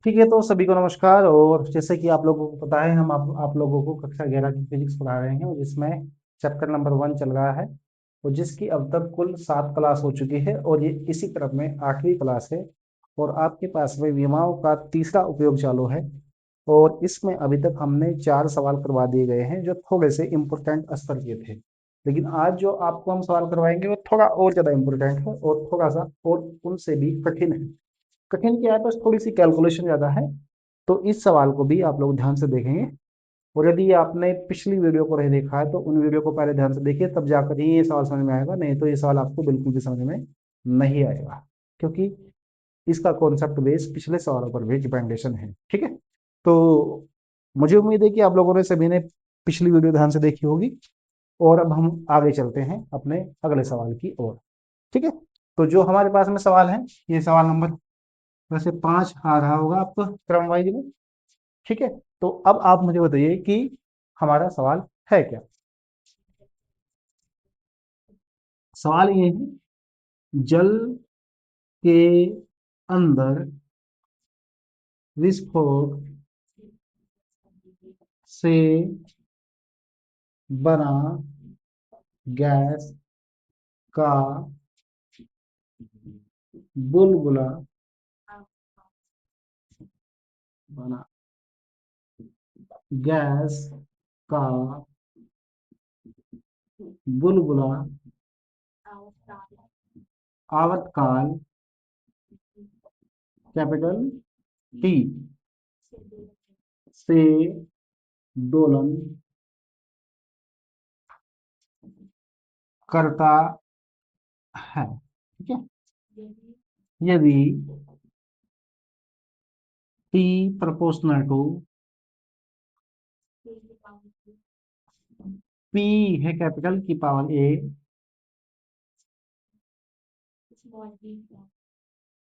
ठीक है, तो सभी को नमस्कार। और जैसे कि आप लोगों को पता है, हम आप लोगों को कक्षा 11 की फिजिक्स पढ़ा रहे हैं, और जिसमें चैप्टर नंबर 1 चल रहा है, और जिसकी अब तक कुल 7 क्लास हो चुकी है, और ये इसी क्रम में 8वीं क्लास है। और आपके पास में विमाओं का तीसरा उपयोग चालू है। और इसमें अभी तक हमने 4 सवाल करवा दिए गए हैं, जो थोड़े से इम्पोर्टेंट स्तर के थे। लेकिन आज जो आपको हम सवाल करवाएंगे वो थोड़ा और ज़्यादा इम्पोर्टेंट है, और थोड़ा सा और उनसे भी कठिन है। कठिन क्या है, बस थोड़ी सी कैलकुलेशन ज़्यादा है। तो इस सवाल को भी आप लोग ध्यान से देखेंगे। और यदि आपने पिछली वीडियो को नहीं देखा है तो उन वीडियो को पहले ध्यान से देखिए, तब जाकर ही ये सवाल समझ में आएगा। नहीं तो ये सवाल आपको बिल्कुल भी समझ में नहीं आएगा, क्योंकि इसका कॉन्सेप्ट बेस पिछले सवालों पर भी डिपेंडेशन है। ठीक है, तो मुझे उम्मीद है कि आप लोगों ने सभी ने पिछली वीडियो ध्यान से देखी होगी। और अब हम आगे चलते हैं अपने अगले सवाल की ओर। ठीक है, तो जो हमारे पास में सवाल है, ये सवाल नंबर वैसे 5 आ रहा होगा आपको क्रम वाइज में। ठीक है, तो अब आप मुझे बताइए कि हमारा सवाल है क्या। सवाल ये है, जल के अंदर विस्फोट से बना गैस का बुलबुला बना गैस का बुलबुला आवर्तकाल कैपिटल टी से दोलन करता है। ठीक है, यदि टी प्रोपोर्शनल टू पी है कैपिटल की पावर ए,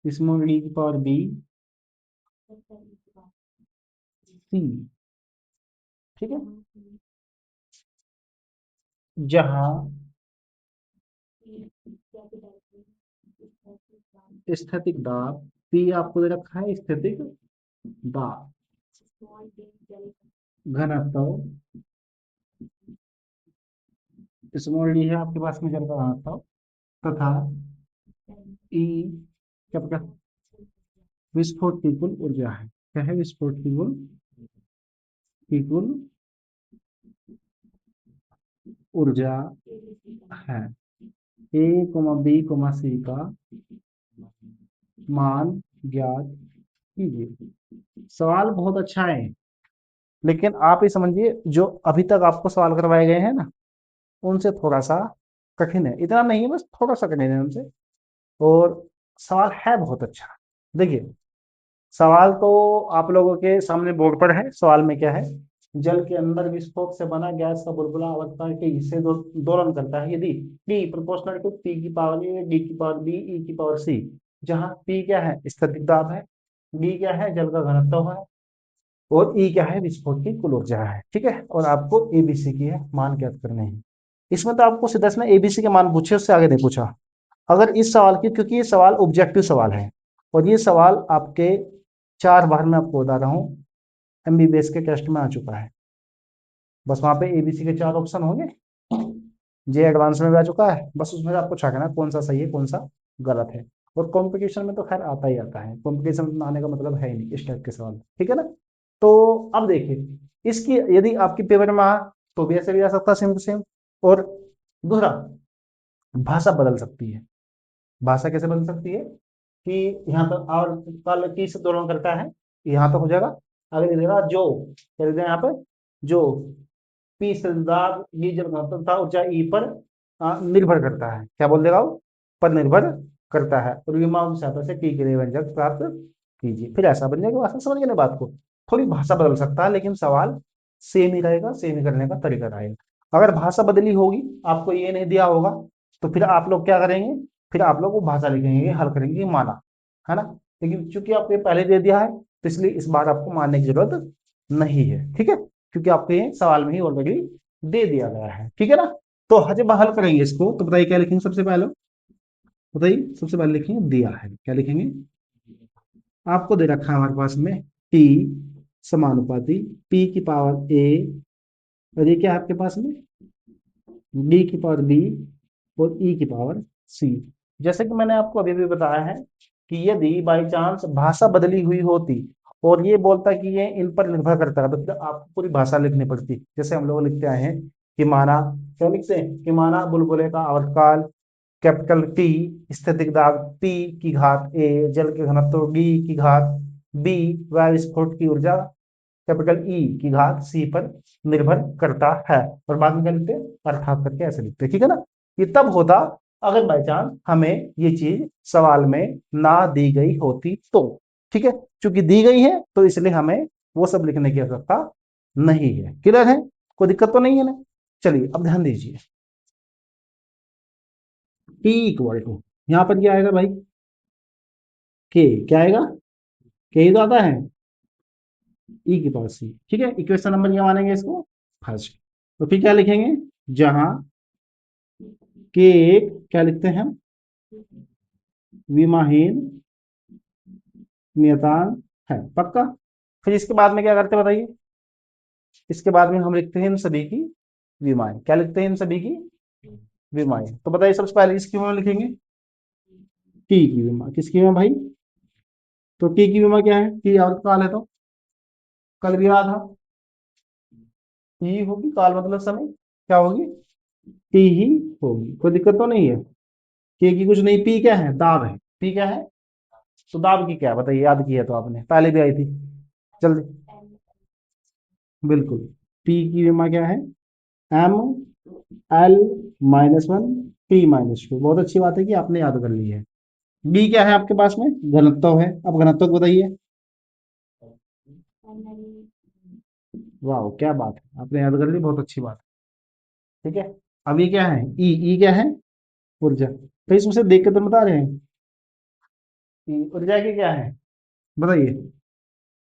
स्मॉल डी की पावर बी, सी। ठीक है, जहां स्थैतिक दाब, पी आपको दे रखा है स्थैतिक दाब, घनत्व स्मॉल डी है आपके पास में जल का घनत्व, तथा ई कैपिटल विस्फोट की कुल ऊर्जा है। क्या है विस्फोट की कुल ऊर्जा है। ए कोमा बी कोमा सी का मान ज्ञात कीजिए। सवाल बहुत अच्छा है, लेकिन आप ये समझिए जो अभी तक आपको सवाल करवाए गए हैं ना, उनसे थोड़ा सा कठिन है। इतना नहीं है, बस थोड़ा सा कठिन है उनसे। और सवाल है बहुत अच्छा। देखिए, सवाल तो आप लोगों के सामने बोर्ड पर है। सवाल में क्या है, जल के अंदर विस्फोट से बना गैस का बुलबुला अवस्था के हिस्से दोलन करता है, यदि P प्रोपोर्शनल टू P की पावर ए, D की पावर B, E की पावर C। जहां P क्या है स्थैतिक दाब है, D क्या है जल का घनत्व है, और E क्या है विस्फोट की कुल ऊर्जा है। ठीक है, और आपको ABC की है मान ज्ञात करने हैं। इसमें तो आपको सीधा सीधा ABC के मान पूछे, उससे आगे नहीं पूछा। अगर इस सवाल की, क्योंकि ये सवाल ऑब्जेक्टिव सवाल है, और ये सवाल आपके 4 बार मैं आपको बता रहा हूँ MBBS के टेस्ट में आ चुका है। बस वहां पे ABC के 4 ऑप्शन होंगे, जे एडवांस में भी आ चुका है। बस उसमें से आपको छाना है कौन सा सही है कौन सा गलत है। और कॉम्पिटिशन में तो खैर आता ही आता है, कॉम्पिटिशन में आने का मतलब है ही नहीं इस टाइप के सवाल। ठीक है ना। तो अब देखिए, इसकी यदि आपकी पेपर में आ तो भी ऐसे भी आ सकता है, सेम टू सेम। और दूसरा, भाषा बदल सकती है। भाषा कैसे बदल सकती है कि यहाँ पर और कल की से दोलन करता है, यहाँ तक हो जाएगा। अगर ये देगा जो, क्या देते हैं यहाँ पे, जो पी सिद्धार्थ ये जब घनत्व था ऊंचाई ई पर निर्भर करता है। क्या बोल देगा वो, पर निर्भर करता है। और विमा की सहायता से टी के लिए व्यंजक प्राप्त कीजिए। फिर ऐसा बन जाएगा। भाषा समझ गए ना बात को। थोड़ी भाषा बदल सकता है, लेकिन सवाल सेम ही रहेगा, सेम ही करने का तरीका रहेगा। अगर भाषा बदली होगी, आपको ये नहीं दिया होगा, तो फिर आप लोग क्या करेंगे, फिर आप लोग वो भाषा लिखेंगे, हल करेंगे माना, है ना। लेकिन चूंकि आपको ये पहले दे दिया है, तो इसलिए इस बार आपको मानने की जरूरत नहीं है। ठीक है, क्योंकि आपको ये सवाल में ही ऑलरेडी दे दिया गया है। ठीक है ना। तो जब हल करेंगे इसको, तो बताइए क्या लिखेंगे सबसे पहले। बताइए, सबसे पहले लिखेंगे दिया है, क्या लिखेंगे, आपको दे रखा है हमारे पास में टी समानुपाती पी की पावर ए, और ये क्या है आपके पास में डी की पावर बी और ई की पावर सी। जैसे कि मैंने आपको अभी भी बताया है कि यदि बाई चांस भाषा बदली हुई होती और ये बोलता कि ये इन पर निर्भर करता है, तो आपको पूरी भाषा लिखनी पड़ती। जैसे हम लोग लिखते आए हैं कि माना, क्या लिखते हैं कि माना बुलबुले का आवर्तकाल कैपिटल टी, स्थैतिक दाब P की घात A, जल के घनत्व D की घात B, वायु विस्फोट की ऊर्जा कैपिटल E की घात C पर निर्भर करता है। और बाद में क्या लिखते हैं, अर्थात करके ऐसे लिखते हैं, ठीक है ना। ये तब होता अगर बाई चांस हमें ये चीज सवाल में ना दी गई होती तो, ठीक है। चूंकि दी गई है तो इसलिए हमें वो सब लिखने की आवश्यकता नहीं है। क्लियर है, कोई दिक्कत तो नहीं है ना। चलिए अब ध्यान दीजिए, T इक्वल टू, यहां पर क्या आएगा भाई, के क्या आएगा, के ही तो आता है, ई की पावर सी, ठीक है। इक्वेशन नंबर क्या मानेंगे इसको, फर्स्ट। तो फिर क्या लिखेंगे, जहां के एक क्या लिखते हैं हम, विमाहीन नियतांक है, पक्का। फिर इसके बाद में क्या करते हैं बताइए, इसके बाद में हम लिखते हैं इन सभी की विमाएं। क्या लिखते हैं, इन सभी की विमाएं। तो बताइए सबसे पहले इसकी विमा लिखेंगे, टी की विमा, किसकी विमा भाई, तो टी की विमा क्या है, टी आवर्तकाल है, तो कल भी रहा था, टी होगी, काल मतलब समय, क्या होगी, टी ही होगी, कोई दिक्कत तो नहीं है। के की कुछ नहीं, पी क्या है, दाब है, पी क्या है, तो दाब की क्या है बताइए, याद की है तो आपने, पहले भी आई थी, जल्दी, बिल्कुल। पी की विमा क्या है, M L minus one T minus two, बहुत अच्छी बात है कि आपने याद कर ली है। बी क्या है आपके पास में, घनत्व है, अब घनत्व को बताइए। वाह क्या बात है, आपने याद कर ली, बहुत अच्छी बात है, ठीक है। अब ये क्या है, ई, ई क्या है, ऊर्जा। तो इसमें से देख के तो बता रहे हैं, ऊर्जा की क्या है बताइए,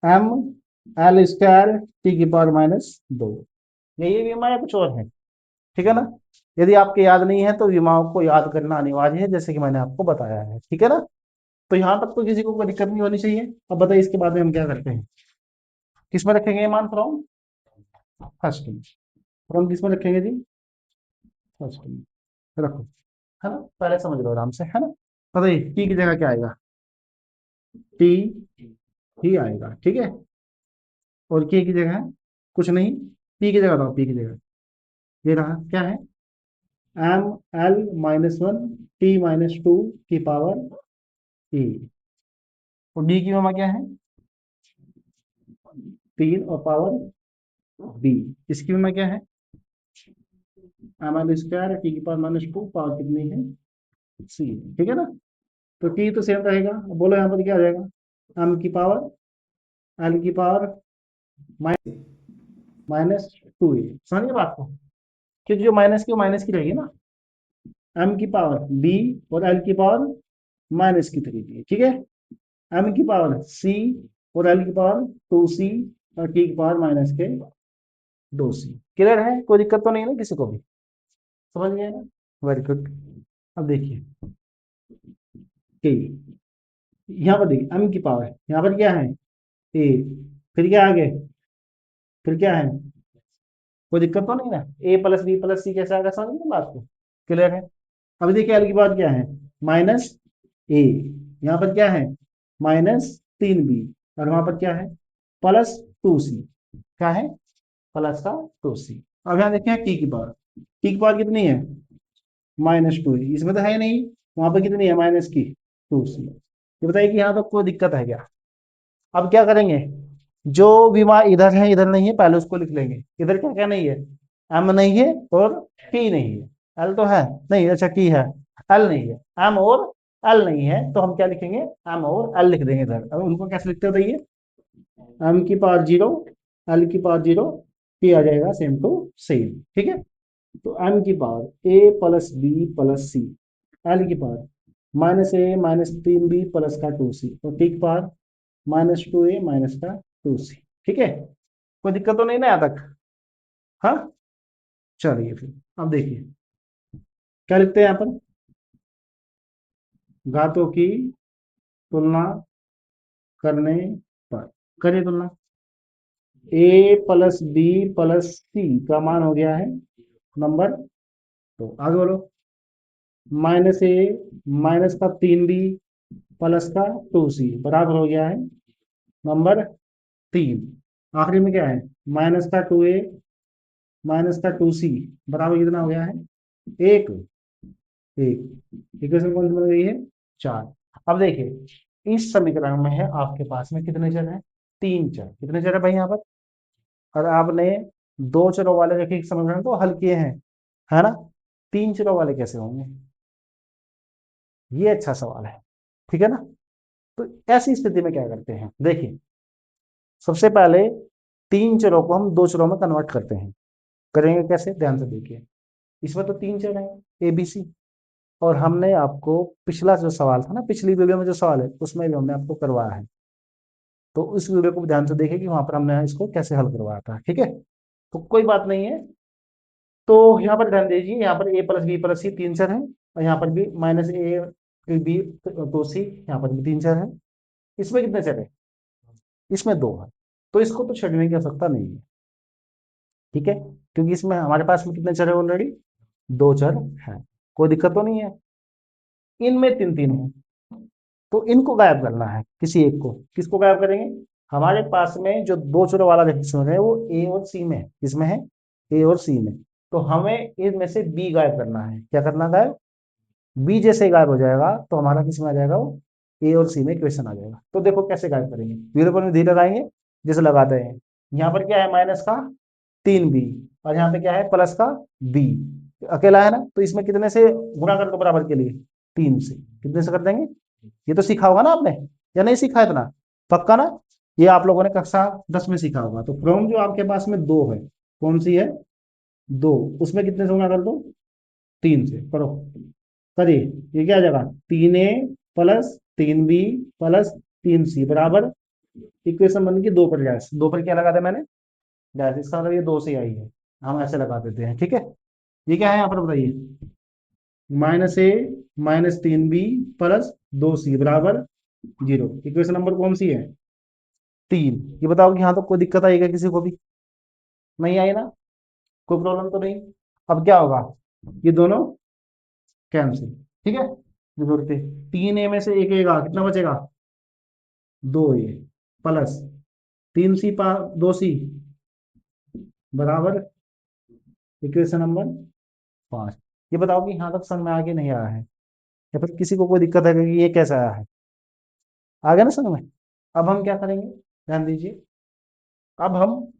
एम एल स्क्वायर टी की पावर माइनस दो। यही विमा या कुछ और है, ठीक है ना। यदि आपके याद नहीं है तो विमाओं को याद करना अनिवार्य है, जैसे कि मैंने आपको बताया है, ठीक है ना। तो यहाँ तक तो किसी को कोई दिक्कत नहीं होनी चाहिए। अब बताइए इसके बाद में हम क्या करते हैं, किसमें रखेंगे मान फ्रॉम, फर्स्ट में, फ्रॉम किसमें रखेंगे जी, फर्स्ट में रखो, है ना, पहले समझ लो आराम से, है ना। बताइए टी की जगह क्या आएगा, टी ही आएगा, ठीक है। और के की जगह कुछ नहीं, पी की जगह बताओ, पी की जगह ये रहा, क्या है, M L minus one T minus two की पावर ई। और डी की वमा क्या है, तीन और पावर बी। इसकी वमा क्या है, एम एल स्क्वायर टी की पावर माइनस टू, पावर कितनी है, सी, ठीक है ना। तो टी तो सेम रहेगा, अब बोलो यहाँ पर क्या आ जाएगा, एम की पावर एल की पावर माइनस टू ए, समझिए बात को, क्योंकि जो माइनस की वो माइनस की रहेगी ना, एम की पावर बी और एल की पावर माइनस की थ्री बी, ठीक है। एम की पावर सी और एल की पावर टू सी और टी की पावर माइनस के दो सी। क्लियर है, कोई दिक्कत तो नहीं है ना किसी को भी, समझ गए ना, वेरी गुड। अब देखिए के, यहाँ पर देखिए एम की पावर, यहाँ पर क्या है ए, फिर क्या आगे, फिर क्या है, कोई दिक्कत तो नहीं ना, ए प्लस बी प्लस सी कैसे आएगा, समझ गए बात को, क्लियर है। अभी देखिए एल की बात क्या है, माइनस ए, यहाँ पर क्या है, माइनस तीन बी, और वहां पर क्या है, प्लस टू सी, क्या है, प्लस का टू सी। अब यहाँ देखते हैं टी की पावर कितनी है, माइनस टू, इसमें तो है नहीं, वहां पर कितनी है, माइनस की टू सी। ये बताइए कि यहाँ तो कोई दिक्कत है क्या। अब क्या करेंगे, जो विमा इधर है इधर नहीं है, पहले उसको लिख लेंगे। इधर क्या क्या नहीं है, एम नहीं है और टी नहीं है, एल तो है नहीं, अच्छा टी है, एल नहीं है, एम और एल नहीं है, तो हम क्या लिखेंगे, एम और एल लिख देंगे इधर। अब उनको कैसे लिखते हो बताइए, एम की पावर जीरो, एल की पावर जीरो, टी आ जाएगा सेम टू सेम, ठीक है। तो एम की पावर ए प्लस बी प्लस सी, एल की पावर माइनस ए माइनस तीन बी प्लस का टू सी, और टी की पावर माइनस टू ए माइनस का टू सी, ठीक है। कोई दिक्कत तो नहीं ना यहाँ तक, हाँ। चलिए फिर अब देखिए क्या लिखते हैं यहाँ पर, घातों की तुलना करने पर करिए तुलना। ए प्लस बी प्लस सी का मान हो गया है नंबर, तो आगे बोलो। माइनस ए माइनस का 3b प्लस का 2c बराबर हो गया है नंबर 3। आखिरी में क्या है, माइनस का 2a माइनस का 2c बराबर कितना हो गया है, एक। एक इक्वेशन कौन सी बन गई है, 4। अब देखिए इस समीकरण में है आपके पास में कितने चर हैं, 3 चर। कितने चर है भाई यहाँ पर, और आपने 2 चरों वाले रैखिक समीकरण तो हल किए हैं, है ना, 3 चरों वाले कैसे होंगे, ये अच्छा सवाल है, ठीक है ना। तो ऐसी स्थिति में क्या करते हैं, देखिए सबसे पहले 3 चरों को हम 2 चरों में कन्वर्ट करते हैं। करेंगे कैसे, ध्यान से देखिए। इसमें तो 3 चर हैं ए बी सी, और हमने आपको पिछला जो सवाल था ना, पिछली वीडियो में जो सवाल है उसमें भी हमने आपको करवाया है, तो उस वीडियो को ध्यान से देखिए कि वहां पर हमने इसको कैसे हल करवाया था, ठीक है। तो कोई बात नहीं है। तो यहाँ पर ध्यान दीजिए, यहाँ पर ए प्लस बी प्लस सी 3 चर हैं, और यहाँ पर भी माइनस ए बी तो सी, यहाँ पर भी 3 चर हैं। इसमें कितने चर है, इसमें 2 है, तो इसको तो छेड़ने की आवश्यकता नहीं है, ठीक है, क्योंकि इसमें हमारे पास में कितने चर है ऑलरेडी, 2 चर है, कोई दिक्कत तो नहीं है। इनमें 3 3 है, तो इनको गायब करना है, किसी एक को। किसको गायब करेंगे, हमारे पास में जो 2 चरों वाला रेखिक है वो ए और सी में है। किसमें है, ए और सी में। तो हमें इनमें से बी गायब करना है। क्या करना गायब, बी जैसे ही गायब हो जाएगा तो हमारा किस में आ जाएगा, वो ए और सी में इक्वेशन आ जाएगा। तो देखो कैसे गायब करेंगे, जीरो पर धीरे लगाएंगे, जैसे लगाते हैं। यहाँ पर क्या है, माइनस का 3b, और यहाँ पे क्या है, प्लस का b, अकेला है ना, तो इसमें कितने से गुणा कर दो बराबर के लिए, 3 से। कितने से कर देंगे, ये तो सीखा होगा ना आपने, या नहीं सीखा इतना, पक्का ना। ये आप लोगों ने कक्षा 10 में सीखा होगा। तो फ्रॉम जो आपके पास में 2 है, कौन सी है, 2, उसमें कितने से गुणा कर दो, 3 से करो। करिए, ये क्या आ जाएगा, 3a plus 3b plus 3c बराबर, इक्वेशन बन गई 2 पर डैश। 2 पर क्या लगा था मैंने, डैश, इसका मतलब ये 2 से आई है, हम ऐसे लगा देते हैं, ठीक है। ये क्या है यहाँ पर बताइए, माइनस ए माइनस 3b प्लस 2c बराबर 0। इक्वेशन नंबर कौन सी है, 3। ये बताओ कि यहाँ तो कोई दिक्कत आएगा किसी को भी, नहीं आई ना, कोई प्रॉब्लम तो नहीं। अब क्या होगा, ये दोनों कैंसिल, ठीक है, जोड़ते 3a में से एक एगा, कितना बचेगा, 2a प्लस 3c 2c बराबर इक्वेशन नंबर 5। ये बताओ कि यहाँ तक समझ में आगे नहीं आया है, या फिर किसी को कोई दिक्कत है कि ये कैसा आया है, आ गया ना समझ में। अब हम क्या करेंगे, ध्यान दीजिए, अब हम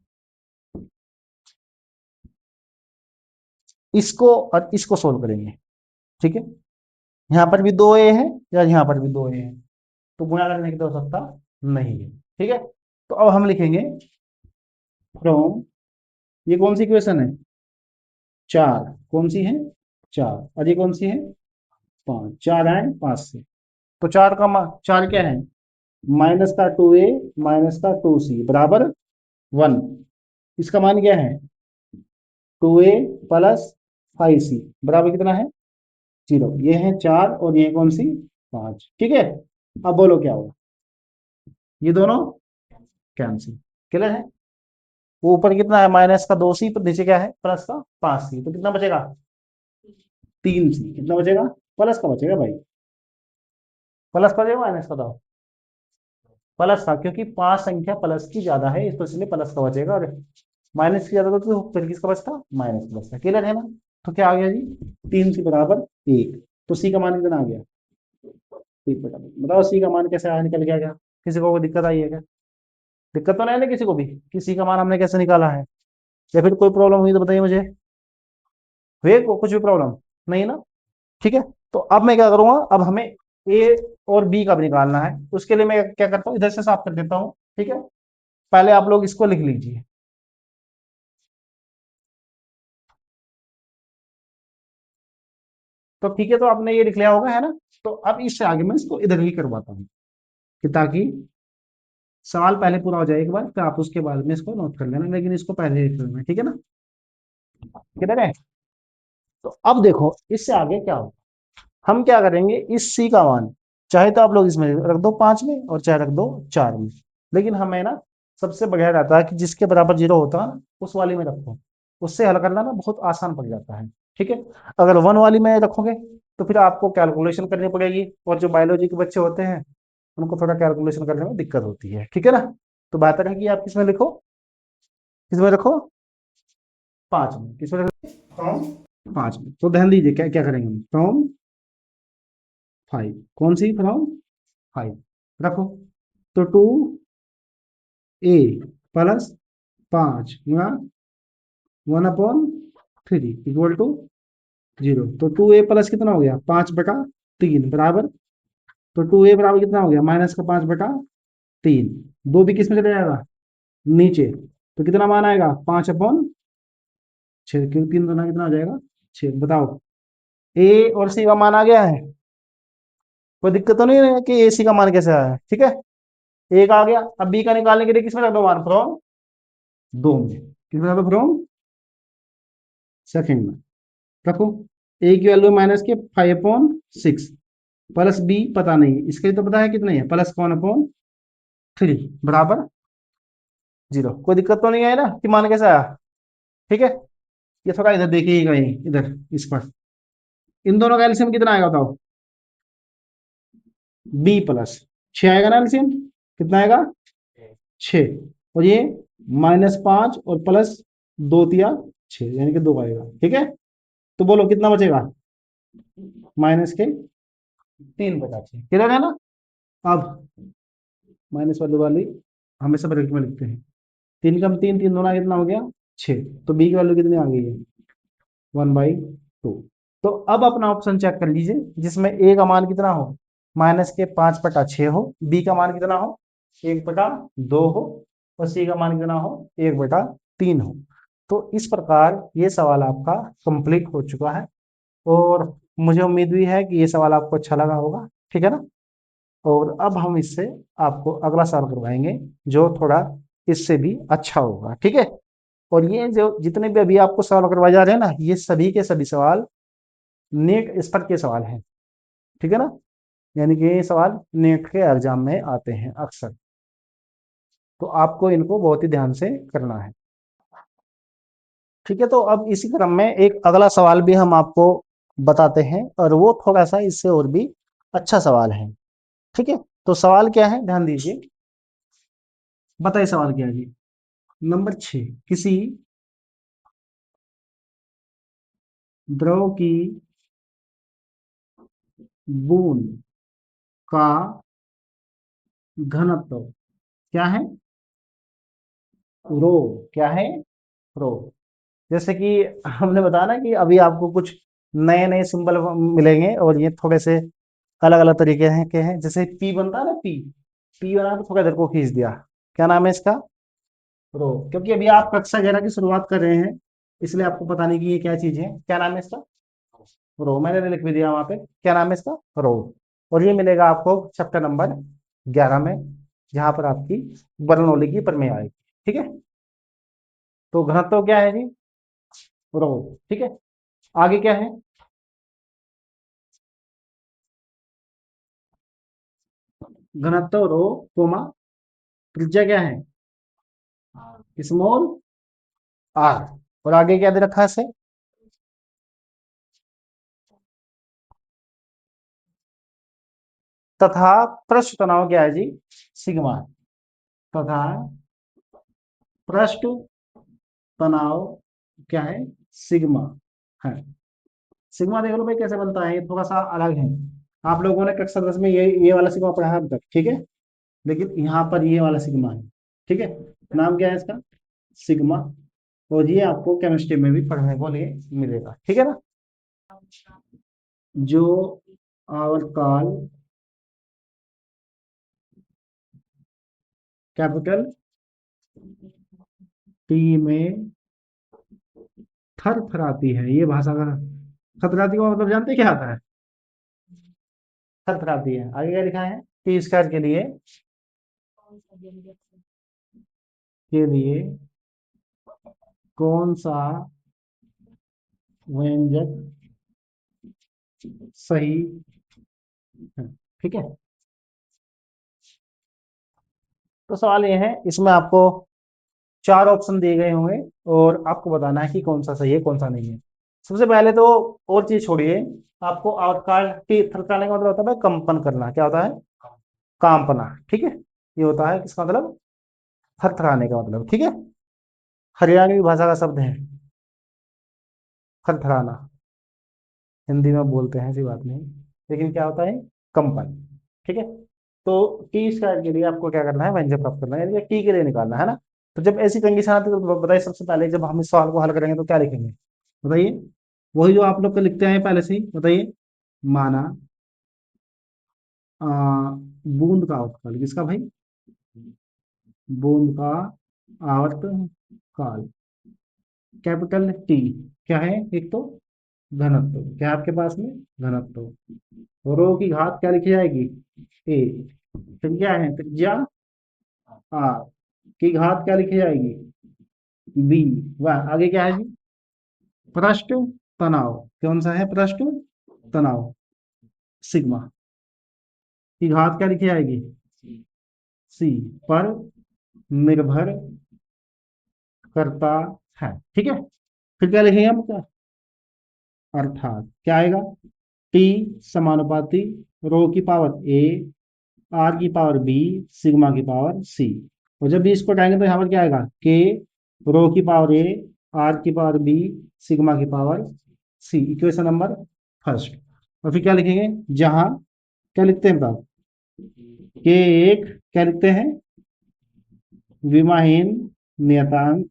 इसको और इसको सोल्व करेंगे, ठीक है। यहाँ पर भी 2a है, या यहाँ पर भी 2a है, तो गुणा करने की तो आवश्यकता नहीं है, ठीक है। तो अब हम लिखेंगे फ्रॉम, ये कौन सी इक्वेशन है, 4, कौन सी है, 4, और ये कौन सी है, 5, 4 आए 5 से। तो 4 का 4 क्या है, माइनस का 2a माइनस का 2c बराबर 1। इसका मान क्या है, 2a प्लस 5c बराबर कितना है, 0। ये है 4 और ये कौन सी, 5, ठीक है। अब बोलो क्या होगा, ये दोनों कैंसिल, क्लियर है। वो ऊपर कितना है, माइनस का 2c, पर नीचे क्या है, प्लस का 5c, तो कितना बचेगा, 3c। कितना बचेगा, प्लस का बचेगा भाई, प्लस का बचेगा माइनस का, बताओ, प्लस का, क्योंकि 5 संख्या प्लस की ज्यादा है, तो इसलिए प्लस का बचेगा, और माइनस की ज्यादा तो फिर किसका बचता, माइनस का बचता, क्लियर है ना। तो क्या आ गया जी, 3c बराबर 1। तो c का मान कितना आ गया, 1 बटा 2। बताओ सी का मान कैसे आया, निकल गया क्या, किसी को कोई दिक्कत आई है क्या, दिक्कत तो नहीं है ना किसी को भी कि सी का मान हमने कैसे निकाला है, या फिर कोई प्रॉब्लम हुई तो बताइए मुझे, हुए को कुछ भी प्रॉब्लम नहीं ना, ठीक है। तो अब मैं क्या करूंगा, अब हमें ए और बी का भी निकालना है, उसके लिए मैं क्या करता हूँ, इधर से साफ कर देता हूँ, ठीक है। पहले आप लोग इसको लिख लीजिए, तो ठीक है, तो आपने ये लिख लिया होगा, है ना। तो अब इससे आगे मैं इसको इधर ही करवाता हूँ, कि ताकि सवाल पहले पूरा हो जाए एक बार, फिर आप उसके बाद में इसको नोट कर लेना, लेकिन इसको पहले लिख लेना, ठीक है ना। किधर है, तो अब देखो इससे आगे क्या हो, हम क्या करेंगे, इस सी का मान चाहे तो आप लोग इसमें रख दो 5 में और चाहे रख दो 4 में, लेकिन हमें ना सबसे बढ़िया रहता है कि जिसके बराबर 0 होता है ना उस वाली में रखो, उससे हल करना ना बहुत आसान पड़ जाता है। ठीक है, अगर 1 वाली में रखोगे तो फिर आपको कैलकुलेशन करनी पड़ेगी, और जो बायोलॉजी के बच्चे होते हैं उनको थोड़ा कैलकुलेशन करने में दिक्कत होती है। ठीक है ना, तो बेहतर है कि आप किसमें लिखो, किसमें रखो 5 में, किसमें रखो फ्रॉम 5 में। तो ध्यान दीजिए क्या क्या करेंगे हम, फ्रॉम 5, कौन सी फ्रॉम 5 रखो, तो 2a प्लस 5 गुणा 1/3 इक्वल टू 0। तो 2a प्लस कितना हो गया 5/3 बराबर, तो 2a बराबर कितना हो गया माइनस का 5/3, 2 भी किस में चले जाएगा नीचे, तो कितना मान आएगा 5/6, क्योंकि 3 गुना कितना आ जाएगा 6। बताओ a और c का मान आ गया है, कोई दिक्कत तो नहीं है कि a c का मान कैसे आया है। ठीक है, a का आ गया, अब b का निकालने के लिए किसमें रख दो मान, फ्रॉम 2 में, किसमें रख दो फ्रॉम सेकंड में रखो। a की वैल्यू माइनस के 5/6 प्लस b पता नहीं, इसके लिए तो पता है कितनी है प्लस 1/3 बराबर 0। कोई दिक्कत तो नहीं है ना कि मान कैसे आया। ठीक है, ये थोड़ा इधर देखिएगा, ये इधर इस पर, इन दोनों का एलसीएम कितना आएगा बताओ, b प्लस 6 आएगा ना एलसीएम, कितना आएगा 6, और ये -5 और प्लस 2 तिया 6, यानी कि 2 आएगा। ठीक है, तो बोलो कितना बचेगा, माइनस के 3 बचा 6, क्लियर है ना। अब माइनस वाली हमेशा ब्रैकेट में लिखते हैं, 3 कम 3, 3 दूना कितना हो गया 6, तो बी की वैल्यू कितनी आ गई है 1/2। तो अब अपना ऑप्शन चेक कर लीजिए जिसमें ए का मान कितना हो माइनस के 5/6 हो, बी का मान कितना हो 1/2 हो, और सी का मान कितना हो 1/3 हो। तो इस प्रकार ये सवाल आपका कंप्लीट हो चुका है, और मुझे उम्मीद भी है कि ये सवाल आपको अच्छा लगा होगा। ठीक है ना, और अब हम इससे आपको अगला सवाल करवाएंगे जो थोड़ा इससे भी अच्छा होगा। ठीक है, और ये जो जितने भी अभी आपको सवाल करवाए जा रहे हैं ना, ये सभी के सभी सवाल नेट स्तर के सवाल हैं। ठीक है ना, यानी कि ये सवाल नेट के एग्जाम में आते हैं अक्सर, तो आपको इनको बहुत ही ध्यान से करना है। ठीक है, तो अब इसी क्रम में एक अगला सवाल भी हम आपको बताते हैं, और वो थोड़ा सा इससे और भी अच्छा सवाल है। ठीक है, तो सवाल क्या है ध्यान दीजिए, बताइए सवाल क्या है जी। नंबर 6, किसी द्रव की बूंद का घनत्व क्या है, रो, क्या है रो। जैसे कि हमने बताया ना कि अभी आपको कुछ नए नए सिंबल मिलेंगे, और ये थोड़े से अलग अलग तरीके हैं के हैं। जैसे पी बनता है ना, पी पी बना तो थोड़ा इधर को खींच दिया, क्या नाम है इसका रो, क्योंकि अभी आप कक्षा 11 की शुरुआत कर रहे हैं, इसलिए आपको पता नहीं कि ये क्या चीज है। क्या नाम है इसका रो, मैंने लिख भी दिया वहां पे, क्या नाम है इसका रो। और ये मिलेगा आपको चैप्टर नंबर 11 में, जहां पर आपकी बर्नौली की प्रमेय आएगी। ठीक है, तो घनत्व क्या है जी रो। ठीक है, आगे क्या है, घनत्व रो कोमा त्रिज्या क्या है स्मॉल आर, और आगे क्या दे रखा है से, तथा पृष्ठ तनाव क्या है जी सिग्मा, तथा पृष्ठ तनाव क्या है सिग्मा है। सिग्मा देख लो भाई कैसे बनता है, ये थोड़ा सा अलग है। आप लोगों ने कक्षा 10 में ये वाला सिग्मा पढ़ा है अब तक, ठीक है, लेकिन यहाँ पर ये वाला सिग्मा है। ठीक है, नाम क्या है इसका सिग्मा, और ये आपको केमिस्ट्री में भी पढ़ने को लिए मिलेगा। ठीक है ना, जो आवर्तकाल कैपिटल टी में थर थराती है, ये भाषा का थरथराती का मतलब जानते हैं क्या आता है, थर थराती है। आगे क्या लिखा है, टी स्क्वायर के लिए कौन सा व्यंजक सही है। ठीक है। तो सवाल ये है, इसमें आपको 4 ऑप्शन दिए गए होंगे और आपको बताना है कि कौन सा सही है कौन सा नहीं है। सबसे पहले तो और चीज छोड़िए, आपको आउटकास्ट की थरथराने का मतलब होता है कंपन करना। क्या होता है? कांपना। ठीक है, ये होता है किसका मतलब? थरथराने का मतलब। ठीक है, हरियाणवी भाषा का शब्द है थरथराना। हिंदी में बोलते हैं, ऐसी बात नहीं, लेकिन क्या होता है? कंपन। ठीक है। तो टी स्क्वायर के लिए आपको क्या करना है? व्यंजक प्राप्त करना है, यानी कि टी के लिए निकालना है ना। तो जब ऐसी कंडीशन आती है तो बताइए, सबसे पहले जब हम इस सवाल को हल करेंगे तो क्या लिखेंगे? बताइए, वही जो आप लोग के लिखते हैं पहले से ही। बताइए, माना आ, बूंद का आवर्तकाल। किसका भाई? बूंद का आवर्त काल, कैपिटल टी। क्या है? एक तो घनत्व, क्या है आपके पास में? घनत्व। रो की घात क्या लिखी जाएगी? ए। फिर क्या है? त्रिज्या आर की घात क्या लिखी जाएगी? बी। वाह, आगे क्या है जी? पृष्ठ तनाव। कौन सा है पृष्ठ तनाव? सिग्मा की घात क्या लिखी जाएगी? सी पर निर्भर करता है। ठीक है। फिर क्या लिखेंगे हम? क्या अर्थात क्या आएगा? टी समानुपाती रो की पावर ए, आर की पावर बी, सिग्मा की पावर सी। और जब भी इसको हटाएंगे तो यहाँ पर क्या आएगा? के रो की पावर ए, आर की पावर बी, सिग्मा की power C. Equation number first. और फिर क्या लिखेंगे? जहां क्या लिखते हैं बताओ? के एक क्या लिखते हैं? विमाहीन नियतांक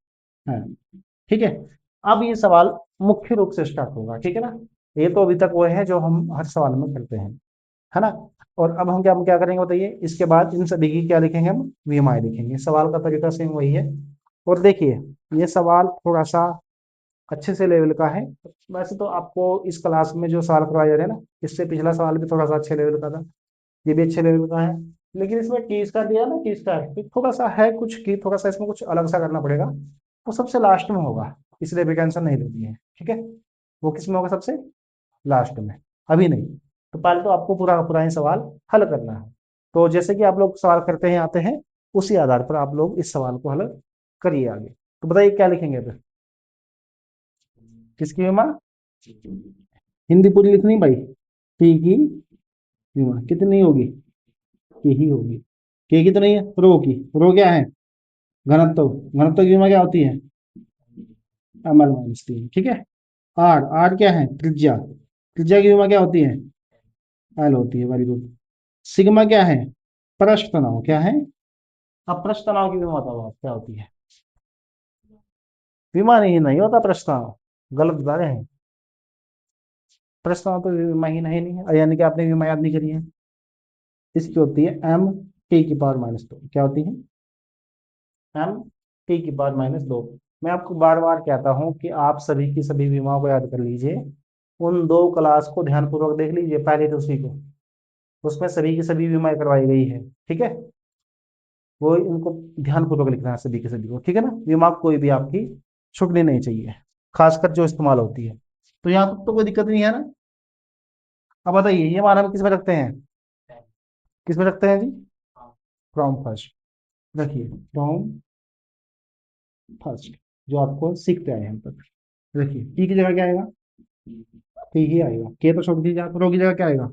है। ठीक है। अब ये सवाल मुख्य रूप से स्टार्ट होगा। ठीक है ना। ये तो अभी तक वो है जो हम हर सवाल में करते हैं, है ना। और अब हम क्या करेंगे बताइए? इसके बाद इन सभी की क्या लिखेंगे? हम वीएमआई लिखेंगे। सवाल का तरीका सेम वही है। और देखिए, ये सवाल थोड़ा सा अच्छे से लेवल का है। वैसे तो आपको इस क्लास में जो सवाल करवाए जा रहे हैं ना, इससे पिछला सवाल भी थोड़ा सा अच्छे लेवल का था, ये भी अच्छे लेवल का है। लेकिन इसमें टी का दिया ना, टी का थोड़ा सा है कुछ की, थोड़ा सा इसमें कुछ अलग सा करना पड़ेगा। वो सबसे लास्ट में होगा, इसलिए भी टेंशन नहीं लेनी है। ठीक है। वो किस में होगा? सबसे लास्ट में, अभी नहीं। तो पहले तो आपको पूरा का पूरा ही सवाल हल करना है। तो जैसे कि आप लोग सवाल करते हैं आते हैं, उसी आधार पर आप लोग इस सवाल को हल करिए आगे। तो बताइए क्या लिखेंगे फिर? किसकी विमा? हिंदी पूरी लिखनी भाई। टी की विमा कितनी होगी? की ही होगी। के की तो नहीं है, रो की। रो क्या है? घनत्व। घनत्व की विमा क्या होती है? M L minus T. ठीक है। आर, आर क्या है? त्रिज्या। त्रिज्या की विमा क्या होती है? एल होती है। Very good. सिग्मा क्या है? पृष्ठ तनाव। क्या है? अब पृष्ठ तनाव की विमा बताओ आप क्या होती है? विमा नहीं होता पृष्ठ तनाव, गलत बता रहे हैं। पृष्ठ तनाव तो विमा ही नहीं है, यानी कि आपने विमा याद नहीं करी है। इसकी होती है एम टी की पावर माइनस 2। क्या होती है? एम टी की पावर माइनस 2। मैं आपको बार बार कहता हूं कि आप सभी की सभी विमाओं को याद कर लीजिए। उन 2 क्लास को ध्यानपूर्वक देख लीजिए, पहले तो उसी को। उसमें सभी की सभी विमाएं करवाई गई है। ठीक है। वो इनको ध्यानपूर्वक लिखना है सभी के सभी को। ठीक है ना। दिमाग कोई भी आपकी छूटनी नहीं चाहिए, खासकर जो इस्तेमाल होती है। तो यहाँ तक तो कोई दिक्कत नहीं है ना। अब बताइए, ये मान हम किस में रखते हैं? किस में रखते हैं जी? From first. रखिए, फ्रॉम फर्स्ट, जो आपको सीखते आए हैं हम तक। देखिए, टी की जगह क्या आएगा? टी ही आएगा। के तो छोड़ दीजिए आप, रो की जगह क्या आएगा?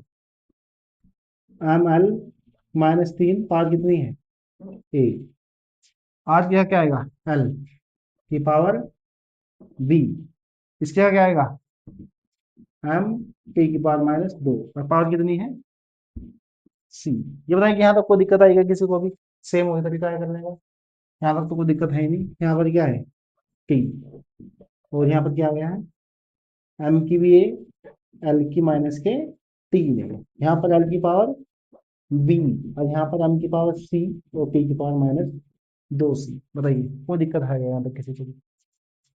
एम एल माइनस 3, पावर कितनी है? ए। आर की जगह क्या आएगा? एल की पावर बी। इसकी जगह क्या आएगा? एम टी की पावर माइनस 2, और पावर कितनी है? सी। ये बताएं कि यहाँ तक कोई दिक्कत आएगा किसी को भी? सेम वही तरीका है करने का। यहाँ तक तो कोई दिक्कत है ही नहीं। यहाँ पर क्या है? टी। और यहाँ पर क्या आ गया है? एम की भी ए, एल की माइनस के टी ले। यहाँ पर एल की पावर बी, और यहाँ पर एम की पावर सी, और टी की पावर माइनस 2 सी। बताइए, कोई दिक्कत है यहाँ तक किसी को भी?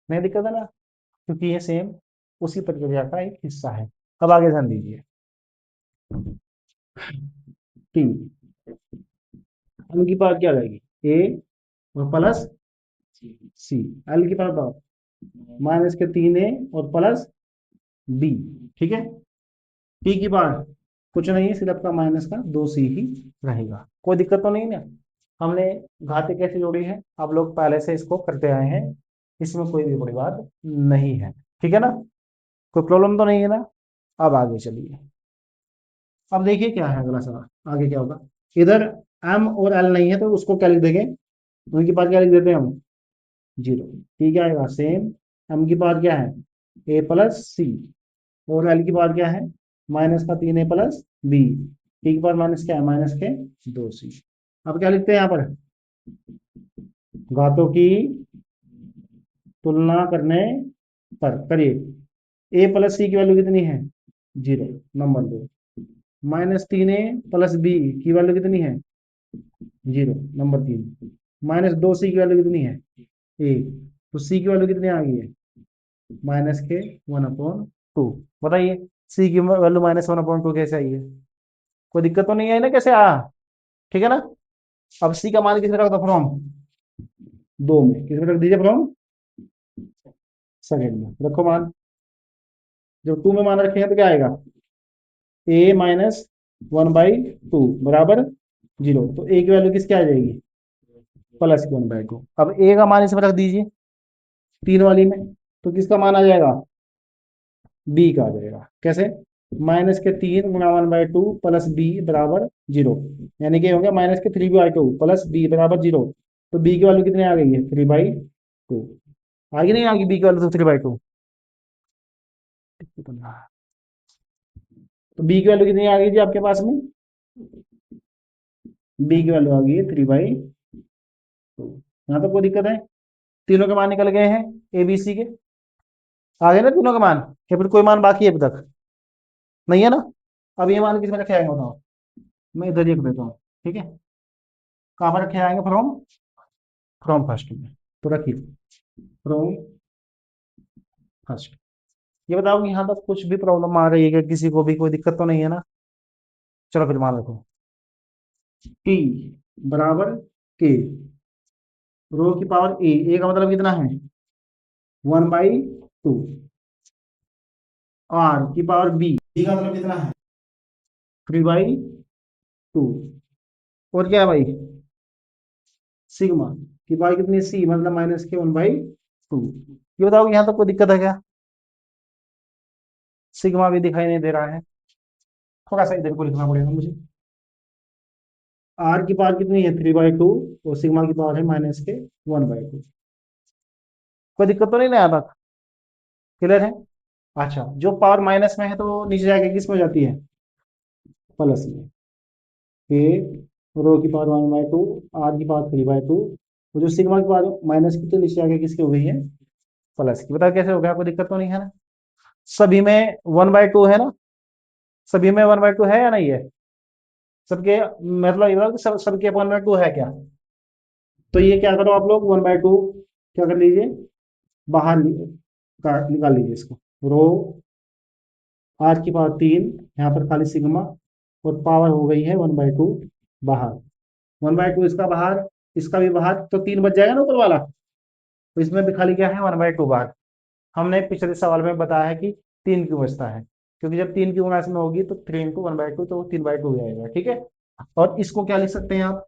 नहीं दिक्कत है ना, क्योंकि ये सेम उसी प्रक्रिया का एक हिस्सा है। अब आगे ध्यान दीजिए। टी, एल की पावर क्या रहेगी? ए और प्लस सी। एल की पावर माइनस के 3 ए और प्लस बी। ठीक है। टी की पावर कुछ नहीं है, सिर्फ आपका माइनस का 2c ही रहेगा। कोई दिक्कत तो नहीं ना। हमने घातें कैसे जोड़ी है, आप लोग पहले से इसको करते आए हैं, इसमें कोई भी बड़ी बात नहीं है। ठीक है ना, कोई प्रॉब्लम तो नहीं है ना। अब आगे चलिए, अब देखिए क्या है अगला सवाल, आगे क्या होगा। इधर m और l नहीं है तो उसको क्या लिख देंगे, उनकी पावर क्या लिख देते हैं हम, 0। ठीक है, आएगा सेम। m की पावर क्या है, a प्लस सी, और l की पावर क्या है, माइनस का 3a प्लस b, t की पावर माइनस क्या है, माइनस के 2c। अब क्या लिखते हैं यहाँ पर, घातों की तुलना करने पर करिए, a प्लस सी की वैल्यू कितनी है, 0, number 2। Minus 3a plus B की वैल्यू कितनी है, 0, नंबर 3। माइनस 2c की वैल्यू कितनी है, 1। तो c की वैल्यू कितनी आ गई है, माइनस के 1/2। बताइए c की वैल्यू -1/2 कैसे आई है, कोई दिक्कत तो नहीं है ना, कैसे आ, ठीक है ना। अब c का मान किस रख दो, फ्रॉम 2 में किस रख दीजिए, फ्रॉम सेकंड में रखो मान। जब 2 में मान रखेंगे तो क्या आएगा, a-1/2 बराबर 0। तो a की वैल्यू किसकी आ जाएगी, प्लस की 1/2। अब a का मान इसमें रख दीजिए 3 वाली में, तो किसका मान आ जाएगा, b का आ जाएगा। कैसे, माइनस के 3 गुणा 1/2 प्लस b बराबर 0, यानी कि हो गया माइनस के 3/2 प्लस b बराबर 0। तो b की वैल्यू कितनी आ गई है, 3/2। आगे नहीं आ गई b की वैल्यू तो 3/2। तो b की वैल्यू कितनी आ गई जी आपके पास में, b की वैल्यू आ गई है 3/2। यहाँ तो कोई दिक्कत है, तीनों के मान निकल गए हैं ए बी सी के, आ गए ना तीनों के मान, या फिर कोई मान बाकी है अभी तक, नहीं है ना। अब ये मान किस में रखे आएंगे बताओ, मैं इधर लिख देता हूँ, ठीक है। कहाँ पर रखे आएंगे, फ्रॉम, फ्रॉम फर्स्ट में। तो रखिए फ्रॉम फर्स्ट। ये बताओ कि यहाँ तक कुछ भी प्रॉब्लम आ रही है क्या, किसी को भी कोई दिक्कत तो नहीं है ना। चलो फिर मान रखो, टी बराबर के, रो की पावर ए का मतलब कितना है, 1/2, आर की पावर बी का मतलब कितना है, 3/2। और क्या है भाई, सिग्मा की पावर कितनी, सी मतलब माइनस के 1/2। ये बताओ कि यहाँ तक कोई दिक्कत है क्या, सिग्मा भी दिखाई नहीं दे रहा है, थोड़ा सा इधर को लिखना पड़ेगा मुझे। आर की पावर कितनी है, 3/2, और सिग्मा की पावर है माइनस के 1/2। कोई दिक्कत तो नहीं ना यहाँ तक, क्लियर है। अच्छा, जो पावर माइनस में है तो नीचे जाके किस में हो जाती है, प्लस में। ए रो की पावर 1/2, आर की पावर 3/2, जो सिग्मा की पावर माइनस की तो नीचे जाके किसकी हो गई है, प्लस की। बताओ कैसे हो गया, कोई दिक्कत तो नहीं है ना। सभी में 1/2 है ना, सभी में 1/2 है या नहीं है, सबके, मतलब ये बताओ कि सबके 1/2 है क्या। तो ये क्या करो आप लोग, 1/2 क्या कर लीजिए, बाहर निकाल लीजिए इसको। रो आर की पावर 3, यहाँ पर खाली सिग्मा, और पावर हो गई है 1/2 बाहर। 1/2 इसका बाहर, इसका भी बाहर, तो 3 बच जाएगा ना ऊपर वाला। तो इसमें भी खाली क्या है, 1/2 बाहर। हमने पिछले सवाल में बताया है कि 3 क्यों बचता है, क्योंकि जब 3 की गुणा इसमें होगी तो 3 × 1/2 तो वो 3/2 हो जाएगा, ठीक है। और इसको क्या लिख सकते हैं आप,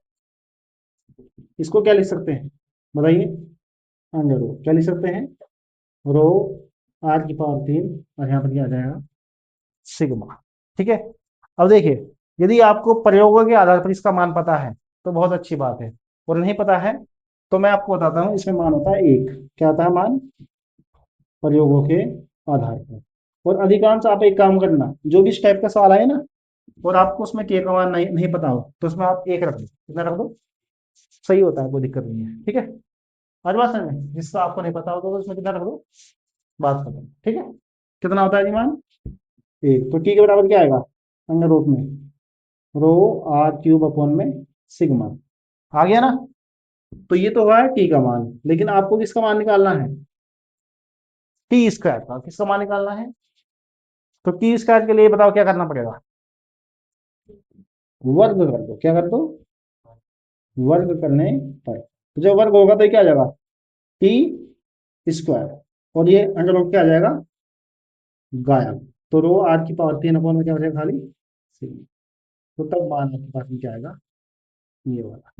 इसको क्या लिख सकते हैं, बताइए, अंडर रो क्या लिख सकते हैं, रो आर की पावर 3, और यहाँ पर क्या आ जाएगा, सिग्मा। ठीक है। अब देखिए, यदि आपको प्रयोगों के आधार पर इसका मान पता है तो बहुत अच्छी बात है, और नहीं पता है तो मैं आपको बताता हूँ, इसमें मान होता है 1। क्या होता है मान, प्रयोगों के आधार पर। और अधिकांश आप एक काम करना, जो भी इस टाइप का सवाल आए ना, और आपको उसमें के का मान नहीं पता हो तो उसमें आप 1 रख दो, कितना रख दो, सही होता है, कोई दिक्कत नहीं है, ठीक है। आज बात समझ में, जिसका आपको नहीं पता होगा तो उसमें कितना रख दो, बात खत्म, ठीक है। कितना होता है जी मान, 1। तो टी के बराबर क्या आएगा, अंडर रूट में रो आर क्यूब अपॉन में सिग्मा, आ गया ना। तो ये तो हुआ है टी का मान, लेकिन आपको किसका मान निकालना है, टी स्क्वायर का किसका मान निकालना है। तो टी स्क्वायर के लिए बताओ क्या करना पड़ेगा, वर्ग कर दो, क्या कर दो, वर्ग करने पर। तो जब वर्ग होगा तो ये क्या आ जाएगा, टी स्क्वायर, और ये अंडर रूट क्या आ जाएगा, गायब। तो रो आर की पावर 3 अपॉन में क्या हो जाएगा, खाली सिग्मा। तो तब मान आपके पास में क्या आएगा, ये वाला।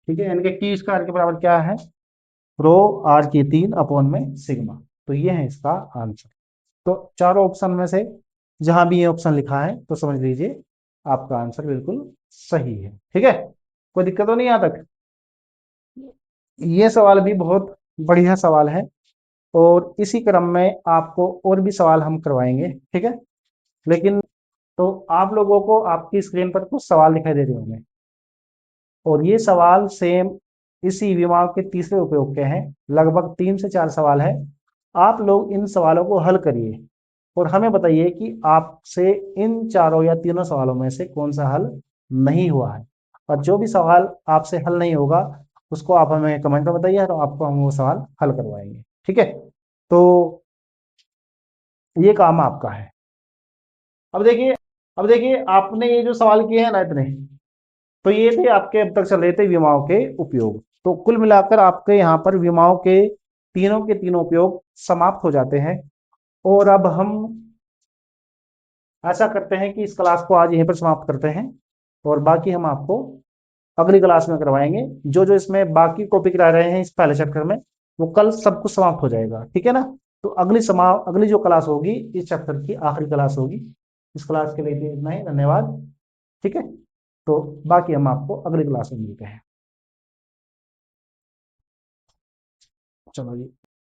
ठीक है, यानी कि Q स्क्वायर के बराबर क्या है, रो आर की 3 अपॉन में सिग्मा। तो ये है इसका आंसर। तो चारों ऑप्शन में से जहां भी ये ऑप्शन लिखा है तो समझ लीजिए आपका आंसर बिल्कुल सही है। ठीक है, कोई दिक्कत तो नहीं यहाँ तक। ये सवाल भी बहुत बढ़िया सवाल है, और इसी क्रम में आपको और भी सवाल हम करवाएंगे। ठीक है, लेकिन तो आप लोगों को आपकी स्क्रीन पर कुछ सवाल दिखाई दे रहे होंगे, और ये सवाल सेम इसी विमाग के तीसरे उपयोग के हैं। लगभग 3 से 4 सवाल है। आप लोग इन सवालों को हल करिए और हमें बताइए कि आपसे इन चारों या तीनों सवालों में से कौन सा हल नहीं हुआ है। और जो भी सवाल आपसे हल नहीं होगा उसको आप हमें कमेंट में बताइए, तो आपको हम वो सवाल हल करवाएंगे। ठीक है, तो ये काम आपका है। अब देखिए, आपने ये जो सवाल किए हैं ना इतने, तो ये थे आपके अब तक चल रहे थे विमाओं के उपयोग। तो कुल मिलाकर आपके यहाँ पर विमाओं के तीनों उपयोग समाप्त हो जाते हैं। और अब हम ऐसा करते हैं कि इस क्लास को आज यहीं पर समाप्त करते हैं, और बाकी हम आपको अगली क्लास में करवाएंगे। जो जो इसमें बाकी टॉपिक रह रहे हैं इस पहले चैप्टर में, वो कल सब कुछ समाप्त हो जाएगा। ठीक है ना। तो अगली जो क्लास होगी इस चैप्टर की आखिरी क्लास होगी। इस क्लास के लिए इतना ही, धन्यवाद। ठीक है, तो बाकी हम आपको अगली क्लास में मिलते हैं। चलो जी।